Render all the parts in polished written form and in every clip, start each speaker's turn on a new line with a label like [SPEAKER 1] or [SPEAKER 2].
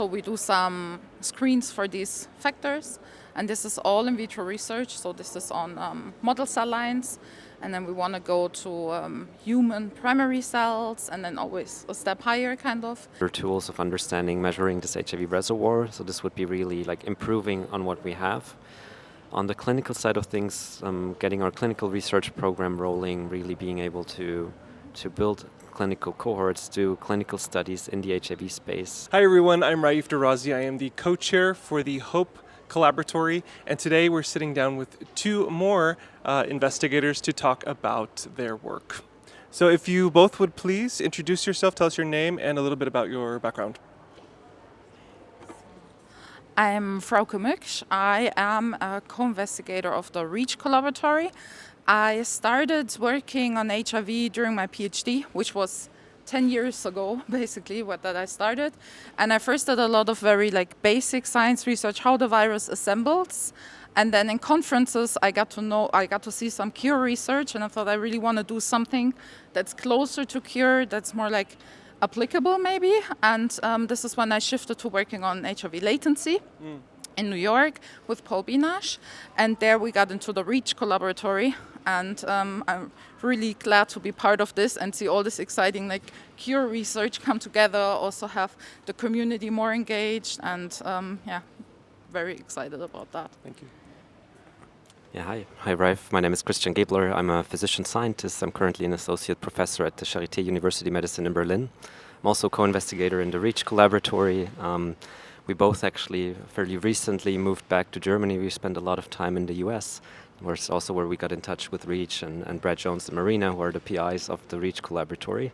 [SPEAKER 1] So we do some screens for these factors, and this is all in vitro research. So this is on model cell lines, and then we want to go to human primary cells, and then always a step higher, kind of.
[SPEAKER 2] There are tools of understanding, measuring this HIV reservoir. So this would be really like improving on what we have. On the clinical side of things, getting our clinical research program rolling, really being able to build clinical cohorts, do clinical studies in the HIV space.
[SPEAKER 3] Hi everyone, I'm Raif Derrazi. I am the co-chair for the HOPE Collaboratory, and today we're sitting down with two more investigators to talk about their work. So if you both would please introduce yourself, tell us your name and a little bit about your background.
[SPEAKER 1] I'm Frauke Mücksch. I am a co-investigator of the REACH Collaboratory. I started working on HIV during my PhD, which was 10 years ago, basically, that I started. And I first did a lot of very basic science research, how the virus assembles. And then in conferences, I got to see some cure research, and I thought I really want to do something that's closer to cure, that's more applicable maybe. And this is when I shifted to working on HIV latency. In New York with Paul Binash, and there we got into the REACH Collaboratory, and I'm really glad to be part of this and see all this exciting cure research come together, also have the community more engaged, and very excited about that.
[SPEAKER 3] Thank you.
[SPEAKER 2] Yeah, hi Raif. My name is Gaebler. I'm a physician scientist. I'm currently an associate professor at the Charité University Medicine in Berlin. I'm also co-investigator in the REACH Collaboratory. We both actually fairly recently moved back to Germany. We spent a lot of time in the US, where it's also where we got in touch with REACH and Brad Jones and Marina, who are the PIs of the REACH Collaboratory.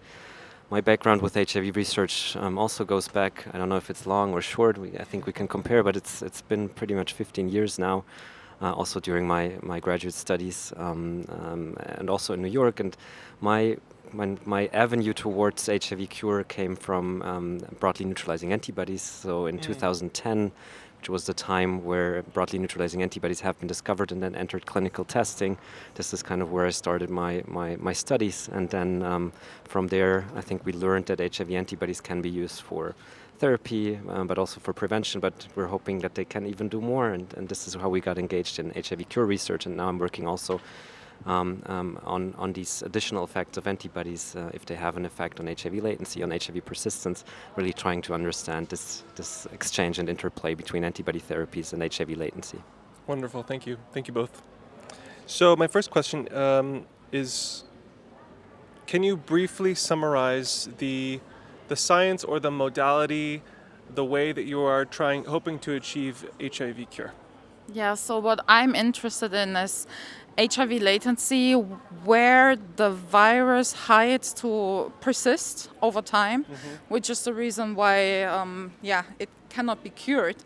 [SPEAKER 2] My background with HIV research also goes back, I don't know if it's long or short, I think we can compare, but it's been pretty much 15 years now, also during my graduate studies, and also in New York. And my avenue towards HIV cure came from broadly neutralizing antibodies. So in 2010, which was the time where broadly neutralizing antibodies have been discovered and then entered clinical testing, this is kind of where I started my studies. And then from there, I think we learned that HIV antibodies can be used for therapy, but also for prevention, but we're hoping that they can even do more. And this is how we got engaged in HIV cure research. And now I'm working also on these additional effects of antibodies, if they have an effect on HIV latency, on HIV persistence, really trying to understand this exchange and interplay between antibody therapies and HIV latency.
[SPEAKER 3] Wonderful, thank you. Thank you both. So my first question is, can you briefly summarize the science or the modality, the way that you are hoping to achieve HIV cure?
[SPEAKER 1] Yeah, so what I'm interested in is HIV latency, where the virus hides to persist over time, which is the reason why it cannot be cured.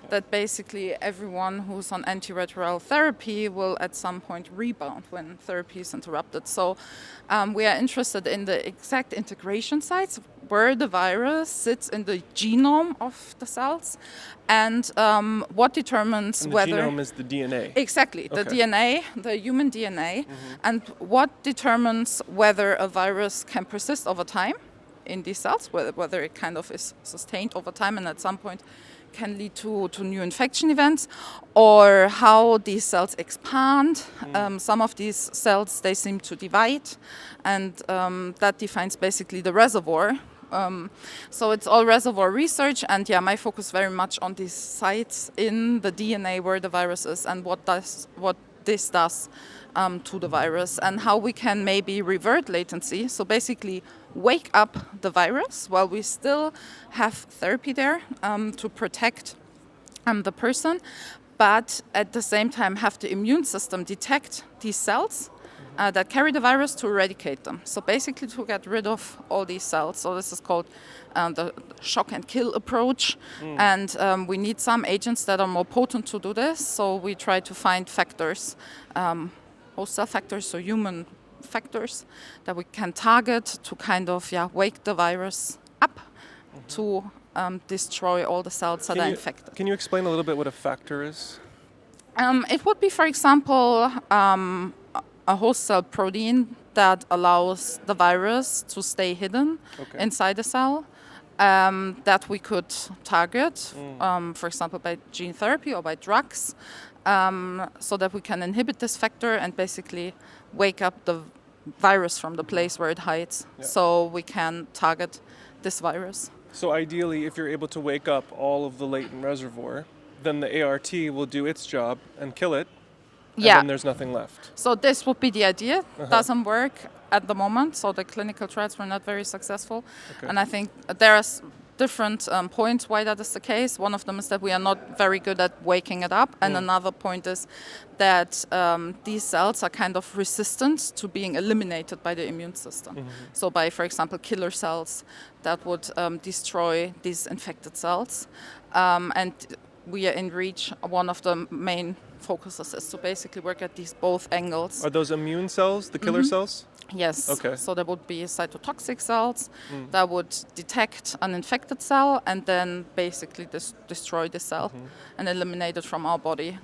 [SPEAKER 1] That basically everyone who's on antiretroviral therapy will at some point rebound when therapy is interrupted. So we are interested in the exact integration sites where the virus sits in the genome of the cells, and what determines whether...
[SPEAKER 3] The genome is the DNA.
[SPEAKER 1] Exactly, the DNA, the human DNA, and what determines whether a virus can persist over time in these cells, whether it kind of is sustained over time and at some point can lead to new infection events, or how these cells expand. Some of these cells, they seem to divide, and that defines basically the reservoir. So it's all reservoir research, and my focus very much on these sites in the DNA where the virus is, and what this does to the virus, and how we can maybe revert latency. So basically wake up the virus while we still have therapy there to protect the person, but at the same time have the immune system detect these cells that carry the virus to eradicate them. So basically to get rid of all these cells. So this is called the shock and kill approach. And we need some agents that are more potent to do this. So we try to find factors, host cell factors, so human factors that we can target to kind of wake the virus up to destroy all the cells that are infected.
[SPEAKER 3] Can you explain a little bit what a factor is?
[SPEAKER 1] It would be, for example, a host cell protein that allows the virus to stay hidden inside the cell. that we could target, for example, by gene therapy or by drugs, so that we can inhibit this factor and basically wake up the virus from the place where it hides, so we can target this virus.
[SPEAKER 3] So ideally, if you're able to wake up all of the latent reservoir, then the ART will do its job and kill it, and then there's nothing left.
[SPEAKER 1] So this would be the idea. Doesn't work at the moment, so the clinical trials were not very successful.
[SPEAKER 3] Okay.
[SPEAKER 1] And I think there are different points why that is the case. One of them is that we are not very good at waking it up, and another point is that these cells are kind of resistant to being eliminated by the immune system. So by, for example, killer cells that would destroy these infected cells. And we are in REACH, one of the main focuses is to basically work at these both angles.
[SPEAKER 3] Are those immune cells, the killer cells?
[SPEAKER 1] Yes.
[SPEAKER 3] Okay.
[SPEAKER 1] So there would be cytotoxic cells that would detect an infected cell and then basically destroy the cell and eliminate it from our body.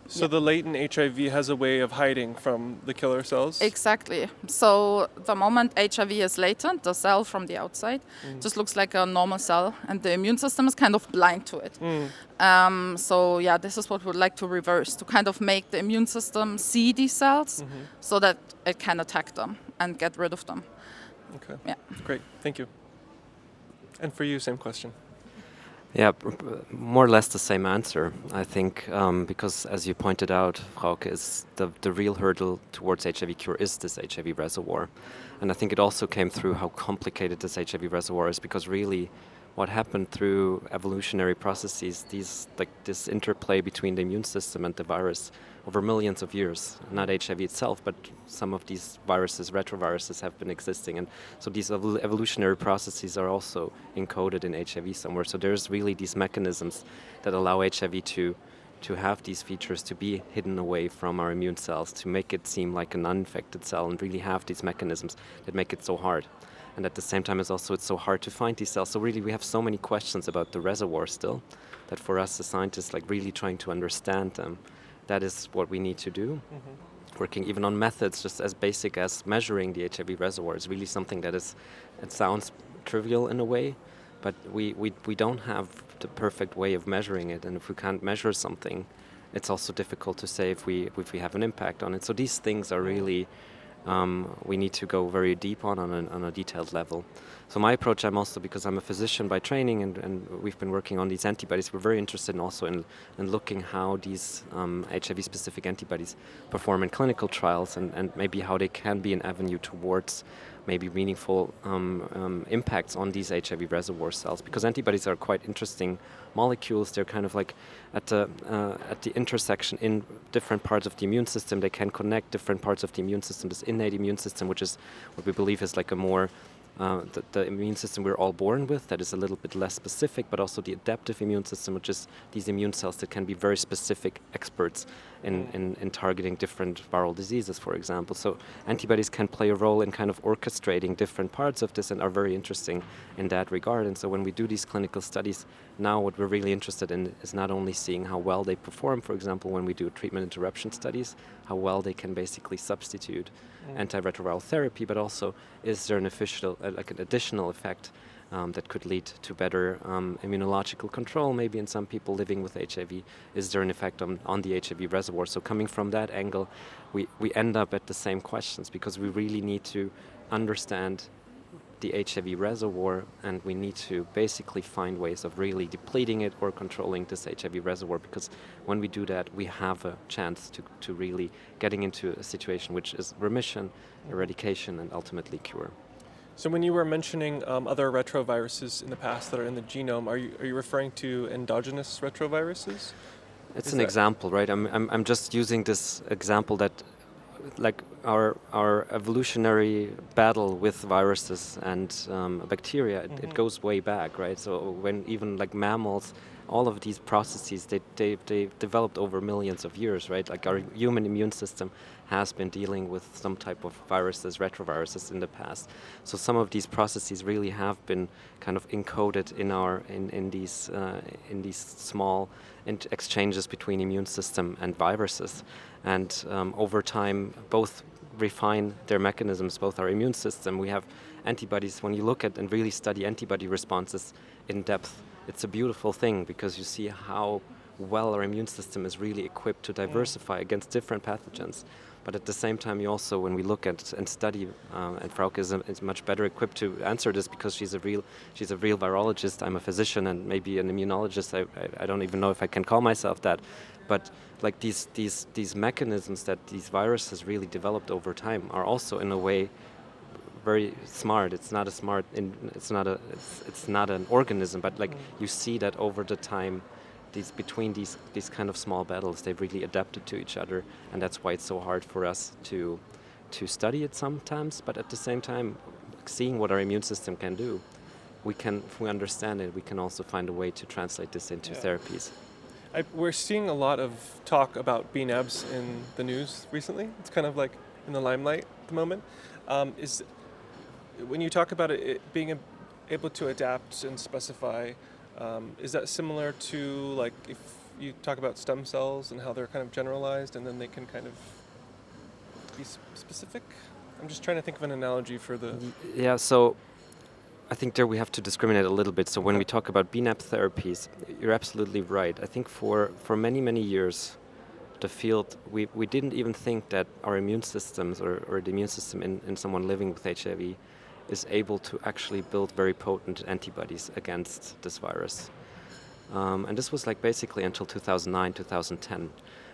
[SPEAKER 3] So the latent HIV has a way of hiding from the killer cells?
[SPEAKER 1] Exactly. So the moment HIV is latent, the cell from the outside just looks like a normal cell, and the immune system is kind of blind to it. So yeah, this is what we would like to reverse, to kind of make the immune system see these cells so that it can attack them and get rid of them.
[SPEAKER 3] Okay.
[SPEAKER 1] Yeah.
[SPEAKER 3] Great. Thank you. And for you, same question.
[SPEAKER 2] Yeah, more or less the same answer, I think, because as you pointed out, Frauke, is the real hurdle towards HIV cure is this HIV reservoir. And I think it also came through how complicated this HIV reservoir is, because really what happened through evolutionary processes, this interplay between the immune system and the virus over millions of years, not HIV itself, but some of these viruses, retroviruses, have been existing. And so these evolutionary processes are also encoded in HIV somewhere. So there's really these mechanisms that allow HIV to have these features, to be hidden away from our immune cells, to make it seem like an uninfected cell, and really have these mechanisms that make it so hard. And at the same time, it's so hard to find these cells. So really, we have so many questions about the reservoir still, that for us as scientists, like really trying to understand them, that is what we need to do. Working even on methods just as basic as measuring the HIV reservoir is really something that it sounds trivial in a way, but we don't have the perfect way of measuring it. And if we can't measure something, it's also difficult to say if we have an impact on it. So these things are really we need to go very deep on a detailed level. So my approach, because I'm a physician by training, and we've been working on these antibodies, we're very interested in looking how these HIV-specific antibodies perform in clinical trials, and maybe how they can be an avenue towards maybe meaningful impacts on these HIV reservoir cells, because antibodies are quite interesting molecules. They're kind of like at the intersection in different parts of the immune system. They can connect different parts of the immune system. This innate immune system, which is what we believe is like a more the immune system we're all born with, that is a little bit less specific, but also the adaptive immune system, which is these immune cells that can be very specific experts in targeting different viral diseases, for example. So antibodies can play a role in kind of orchestrating different parts of this and are very interesting in that regard. And so when we do these clinical studies, now what we're really interested in is not only seeing how well they perform, for example, when we do treatment interruption studies, how well they can basically substitute antiretroviral therapy, but also is there an additional effect that could lead to better immunological control, maybe in some people living with HIV. Is there an effect on the HIV reservoir? So coming from that angle, we end up at the same questions, because we really need to understand the HIV reservoir, and we need to basically find ways of really depleting it or controlling this HIV reservoir, because when we do that, we have a chance to really getting into a situation which is remission, eradication, and ultimately cure.
[SPEAKER 3] So when you were mentioning other retroviruses in the past that are in the genome, are you referring to endogenous retroviruses?
[SPEAKER 2] It's an example, right? I'm just using this example that, like our evolutionary battle with viruses and bacteria, it goes way back, right? So when even like mammals, all of these processes, they developed over millions of years, right? Like our human immune system has been dealing with some type of viruses, retroviruses in the past. So some of these processes really have been kind of encoded in these small exchanges between immune system and viruses. And over time, both refine their mechanisms, both our immune system. We have antibodies, when you look at and really study antibody responses in depth, it's a beautiful thing because you see how well our immune system is really equipped to diversify against different pathogens. But at the same time, you also, when we look at and study, and Frauke is much better equipped to answer this because she's a real virologist. I'm a physician and maybe an immunologist. I don't even know if I can call myself that. But like these mechanisms that these viruses really developed over time are also in a way very smart. It's not an organism, but like you see that over the time. Between these kind of small battles, they've really adapted to each other, and that's why it's so hard for us to study it sometimes. But at the same time, seeing what our immune system can do, if we understand it, we can also find a way to translate this into therapies.
[SPEAKER 3] We're seeing a lot of talk about BNAbs in the news recently. It's kind of like in the limelight at the moment. When you talk about it being able to adapt and specify, is that similar to like if you talk about stem cells and how they're kind of generalized and then they can kind of be specific? I'm just trying to think of an analogy for the...
[SPEAKER 2] Yeah, so I think there we have to discriminate a little bit. So when we talk about BNAb therapies, you're absolutely right. I think for many, many years, the field, we didn't even think that our immune systems or the immune system in someone living with HIV is able to actually build very potent antibodies against this virus. And this was like basically until 2009, 2010.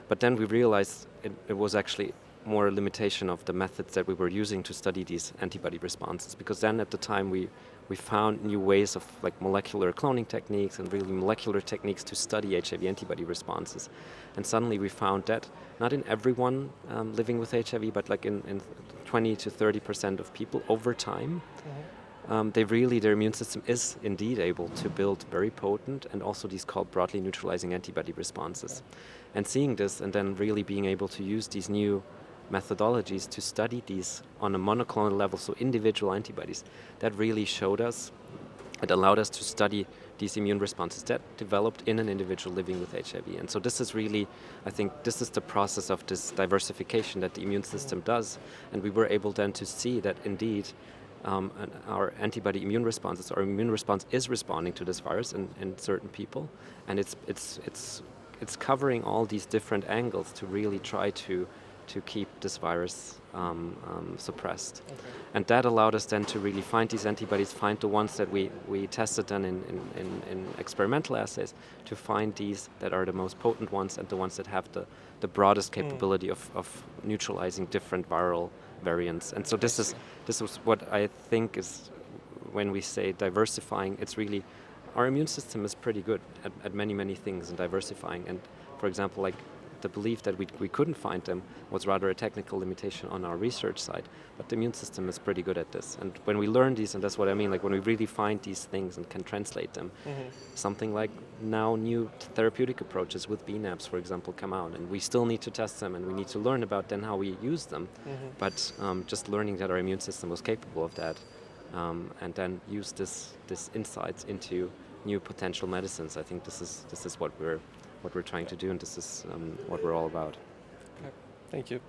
[SPEAKER 2] But then we realized it was actually more a limitation of the methods that we were using to study these antibody responses. Because then at the time we found new ways of like molecular cloning techniques and really molecular techniques to study HIV antibody responses. And suddenly we found that not in everyone living with HIV, but like in 20 to 30% of people over time, their immune system is indeed able to build very potent and also these called broadly neutralizing antibody responses. And seeing this and then really being able to use these new methodologies to study these on a monoclonal level, so individual antibodies, that really showed us, it allowed us to study these immune responses that developed in an individual living with HIV. And so this is really, I think, this is the process of this diversification that the immune system does. And we were able then to see that indeed our antibody immune responses, our immune response is responding to this virus in certain people. And it's covering all these different angles to really try to keep this virus suppressed. Okay. And that allowed us then to really find these antibodies, find the ones that we tested then in experimental assays, to find these that are the most potent ones and the ones that have the broadest capability of neutralizing different viral variants. And so this is what I think is, when we say diversifying, it's really, our immune system is pretty good at many, many things in diversifying. And for example, like the belief that we couldn't find them was rather a technical limitation on our research side, but the immune system is pretty good at this. And when we learn these, and that's what I mean, like when we really find these things and can translate them, something like now new therapeutic approaches with BNAbs, for example, come out, and we still need to test them and we need to learn about then how we use them. But just learning that our immune system was capable of that, and then use this insights into new potential medicines. I think this is what we're trying to do, and this is what we're all about.
[SPEAKER 3] Okay. Thank you.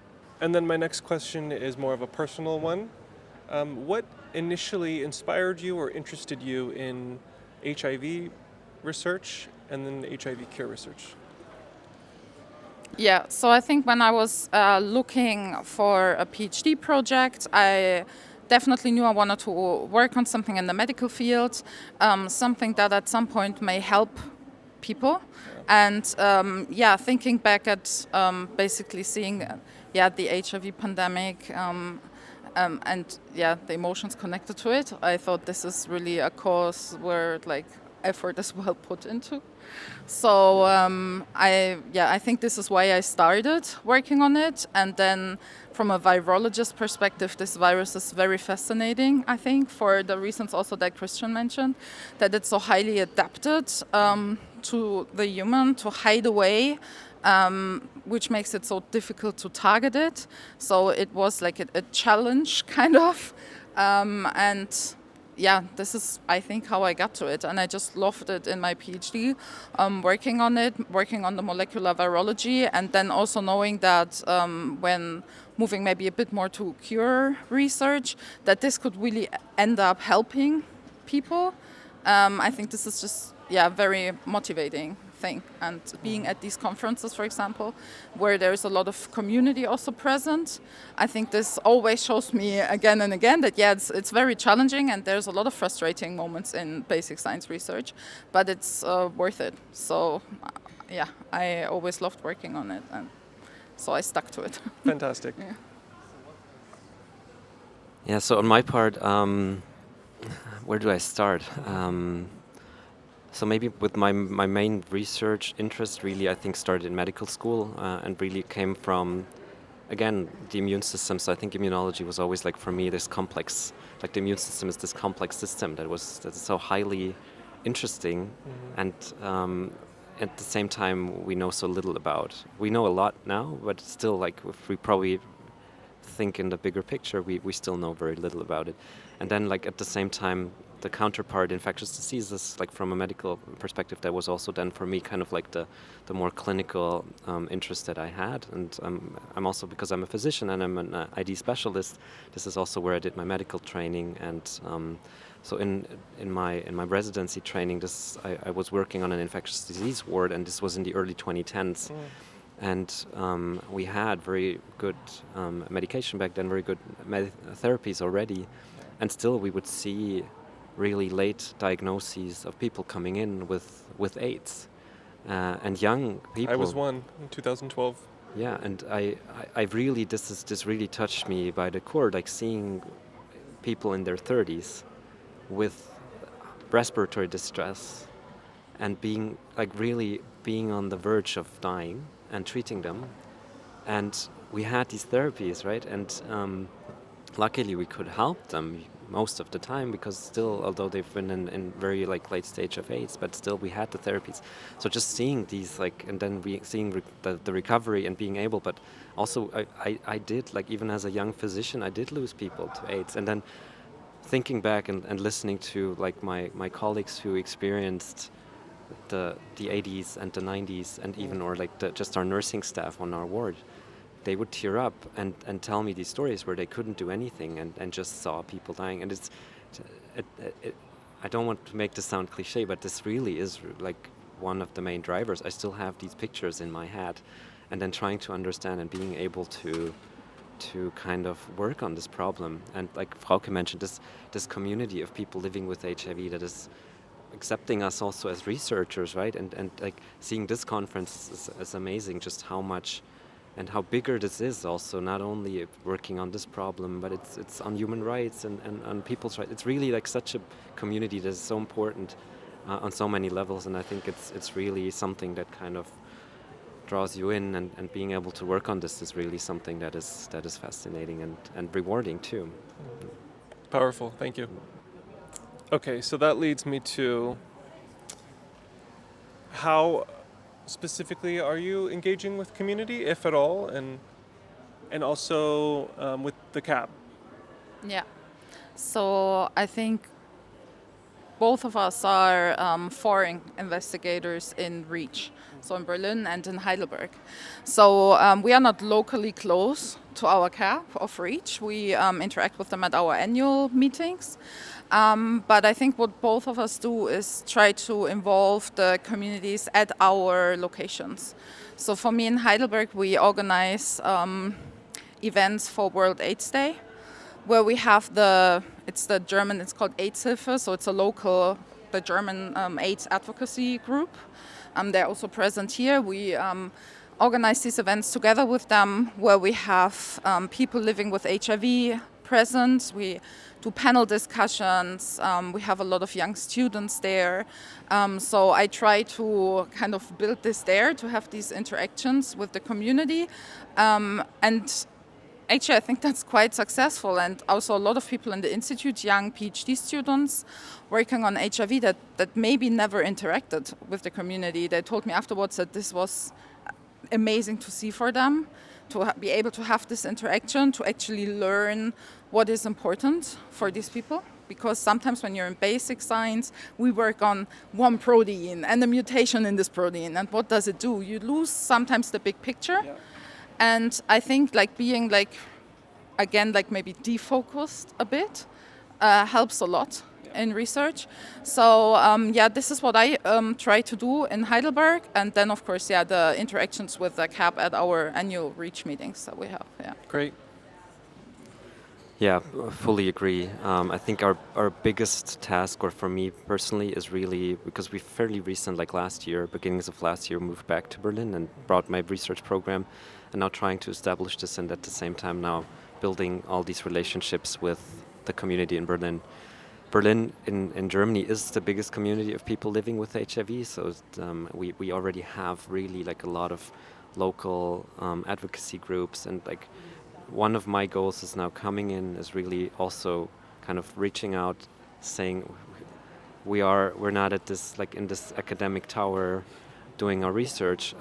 [SPEAKER 3] And then my next question is more of a personal one. What initially inspired you or interested you in HIV research and then HIV cure research?
[SPEAKER 1] Yeah, so I think when I was looking for a PhD project, I definitely knew I wanted to work on something in the medical field, something that at some point may help people. And thinking back at basically seeing the HIV pandemic and the emotions connected to it, I thought this is really a cause where like effort is well put into. So I think this is why I started working on it. And then from a virologist perspective, this virus is very fascinating, I think, for the reasons also that Christian mentioned, that it's so highly adapted to the human, to hide away, which makes it so difficult to target it. So it was like a challenge, kind of. yeah, this is, I think, how I got to it. And I just loved it in my PhD, working on it, working on the molecular virology, and then also knowing that when moving maybe a bit more to cure research, that this could really end up helping people. I think this is just, very motivating thing. And being at these conferences, for example, where there's a lot of community also present, I think this always shows me again and again that it's very challenging, and there's a lot of frustrating moments in basic science research, but it's worth it. So I always loved working on it, and so I stuck to it.
[SPEAKER 3] Fantastic.
[SPEAKER 2] Yeah, so on my part, where do I start? So maybe with my main research interest really, I think, started in medical school and really came from, again, the immune system. So I think immunology was always, like, for me, this complex, like the immune system is this complex system that's so highly interesting, and at the same time we know so little about. We know a lot now, but still, like, if we probably think in the bigger picture, we still know very little about it. And then, like, at the same time, the counterpart, infectious diseases, like from a medical perspective, that was also then for me kind of like the more clinical interest that I had. And I'm also, because I'm a physician and I'm an ID specialist, this is also where I did my medical training. And so in my residency training, I was working on an infectious disease ward, and this was in the early 2010s. And we had very good medication back then, very good therapies already, and still we would see really late diagnoses of people coming in with AIDS and young people.
[SPEAKER 3] I was one in 2012.
[SPEAKER 2] Yeah, and I really, this really touched me by the core, like seeing people in their 30s with respiratory distress and being on the verge of dying and treating them. And we had these therapies, right? And luckily we could help them most of the time, because still, although they've been in very late stage of AIDS, but still we had the therapies. So just seeing these, and then seeing the recovery and being able, but also I did, even as a young physician, I did lose people to AIDS. And then thinking back and listening to my colleagues who experienced the 80s and the 90s, and even just our nursing staff on our ward, they would tear up and tell me these stories where they couldn't do anything and just saw people dying. And I don't want to make this sound cliche, but this really is one of the main drivers. I still have these pictures in my head, and then trying to understand and being able to kind of work on this problem. And like Frauke mentioned, this community of people living with HIV that is accepting us also as researchers, right? And seeing this conference is amazing, just how much and how bigger this is also, not only working on this problem, but it's on human rights and on people's rights. It's really such a community that is so important on so many levels, and I think it's really something that kind of draws you in, and being able to work on this is really something that is fascinating and rewarding too.
[SPEAKER 3] Powerful, thank you. Okay, so that leads me to how specifically are you engaging with community, if at all, and also with the CAB?
[SPEAKER 1] Yeah, so I think both of us are foreign investigators in REACH, so in Berlin and in Heidelberg. So we are not locally close to our CAB of REACH. We interact with them at our annual meetings. But I think what both of us do is try to involve the communities at our locations. So for me in Heidelberg, we organize events for World AIDS Day, where we have it's called AIDS-Hilfe, so it's the German AIDS advocacy group. They're also present here. We organize these events together with them, where we have people living with HIV present. We do panel discussions. We have a lot of young students there. So I try to kind of build this there, to have these interactions with the community. And actually, I think that's quite successful. And also a lot of people in the institute, young PhD students working on HIV that maybe never interacted with the community. They told me afterwards that this was amazing to see for them, to be able to have this interaction, to actually learn what is important for these people. because sometimes when you're in basic science, we work on one protein and the mutation in this protein, and what does it do? You lose sometimes the big picture. Yeah. And I think like being like, again, like maybe defocused a bit helps a lot in research. So this is what I try to do in Heidelberg. And then, of course, the interactions with the CAP at our annual REACH meetings that we have. Yeah.
[SPEAKER 3] Great.
[SPEAKER 2] Yeah, fully agree. I think our biggest task, or for me personally, is really because we fairly recent, like beginnings of last year, moved back to Berlin and brought my research program, and now trying to establish this, and at the same time now building all these relationships with the community in Berlin. Berlin in Germany is the biggest community of people living with HIV, so we already have really like a lot of local advocacy groups, and like one of my goals is now coming in is really also kind of reaching out, saying we're not at this like in this academic tower doing our research,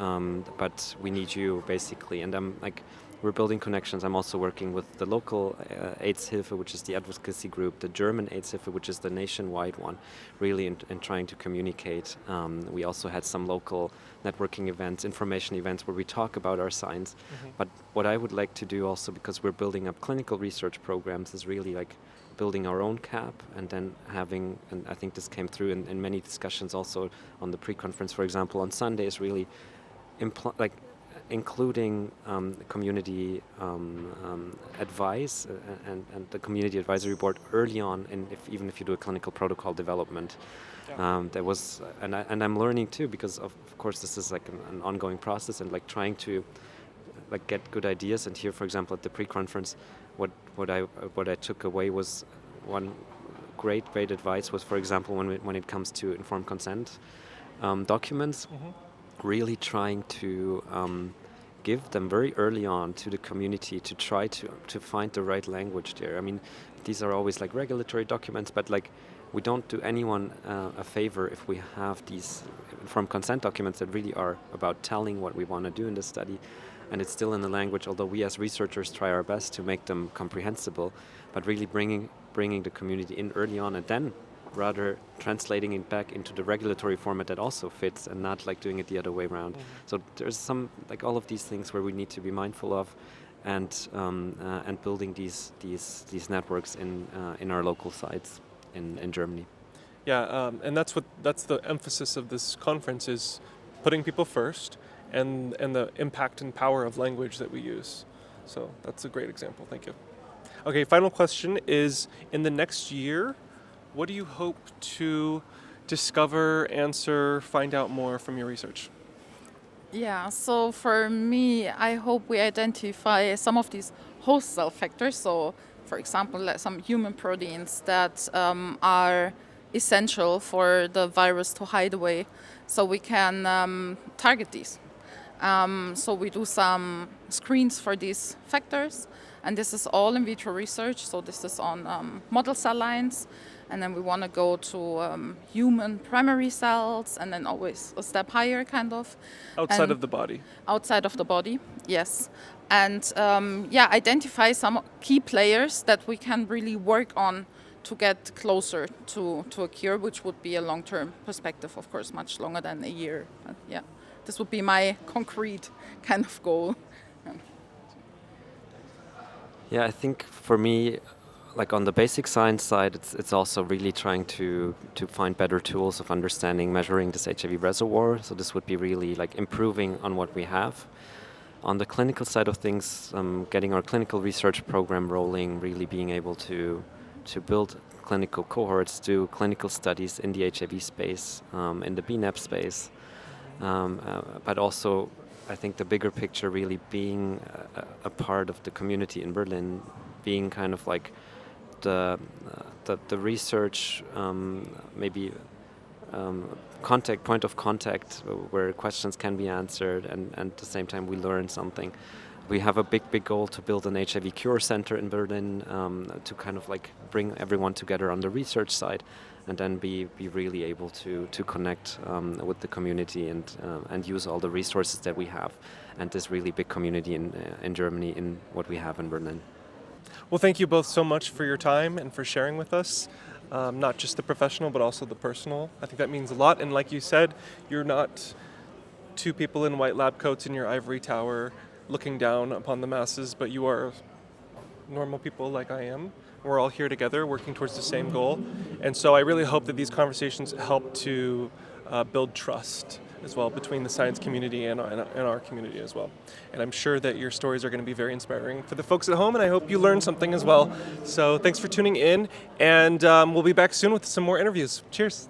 [SPEAKER 2] but we need you basically. And I'm like, we're building connections. I'm also working with the local AIDS-Hilfe, which is the advocacy group, the German AIDS-Hilfe, which is the nationwide one, really in trying to communicate. We also had some local networking events, information events where we talk about our science. Mm-hmm. But what I would like to do also, because we're building up clinical research programs, is really like building our own CAP and then having, and I think this came through in many discussions also on the pre-conference, for example, on Sunday, is really including community advice and the community advisory board early on, and even if you do a clinical protocol development. Yeah. There was, and I'm learning too, because of course this is like an ongoing process, and like trying to like get good ideas. And here, for example, at the pre-conference, what I took away was one great advice was, for example, when it comes to informed consent documents. Mm-hmm. Really trying to give them very early on to the community to try to find the right language there. I mean, these are always like regulatory documents, but like we don't do anyone a favor if we have these informed consent documents that really are about telling what we want to do in the study, and it's still in the language, although we as researchers try our best to make them comprehensible, but really bringing the community in early on, and then rather translating it back into the regulatory format that also fits, and not like doing it the other way around. Mm-hmm. So there's some like all of these things where we need to be mindful of, and building these networks in our local sites in Germany. Yeah,
[SPEAKER 3] and that's the emphasis of this conference, is putting people first, and the impact and power of language that we use. So that's a great example. Thank you. Okay, final question is, in the next year, what do you hope to discover, answer, find out more from your research?
[SPEAKER 1] Yeah, so for me, I hope we identify some of these host cell factors. So, for example, some human proteins that are essential for the virus to hide away, so we can target these. So we do some screens for these factors, and this is all in vitro research. So this is on model cell lines. And then we want to go to human primary cells, and then always a step higher, kind of.
[SPEAKER 3] Outside of the body. Outside
[SPEAKER 1] of the body, yes. And identify some key players that we can really work on to get closer to a cure, which would be a long-term perspective, of course, much longer than a year. But yeah, this would be my concrete kind of goal.
[SPEAKER 2] Yeah, I think for me, like on the basic science side, it's also really trying to find better tools of understanding, measuring this HIV reservoir. So this would be really like improving on what we have. On the clinical side of things, getting our clinical research program rolling, really being able to build clinical cohorts, do clinical studies in the HIV space, in the BNAP space, but also I think the bigger picture, really being a part of the community in Berlin, being kind of like the research point of contact where questions can be answered, and at the same time we learn something. We have a big goal to build an HIV cure center in Berlin, to kind of like bring everyone together on the research side, and then be really able to connect with the community and use all the resources that we have, and this really big community in Germany in what we have in Berlin.
[SPEAKER 3] Well, thank you both so much for your time and for sharing with us. not just the professional, but also the personal. I think that means a lot. And like you said, you're not two people in white lab coats in your ivory tower looking down upon the masses, but you are normal people like I am. We're all here together working towards the same goal. And so I really hope that these conversations help to build trust as well between the science community and our community as well. And I'm sure that your stories are going to be very inspiring for the folks at home, and I hope you learned something as well. So thanks for tuning in, and we'll be back soon with some more interviews. Cheers.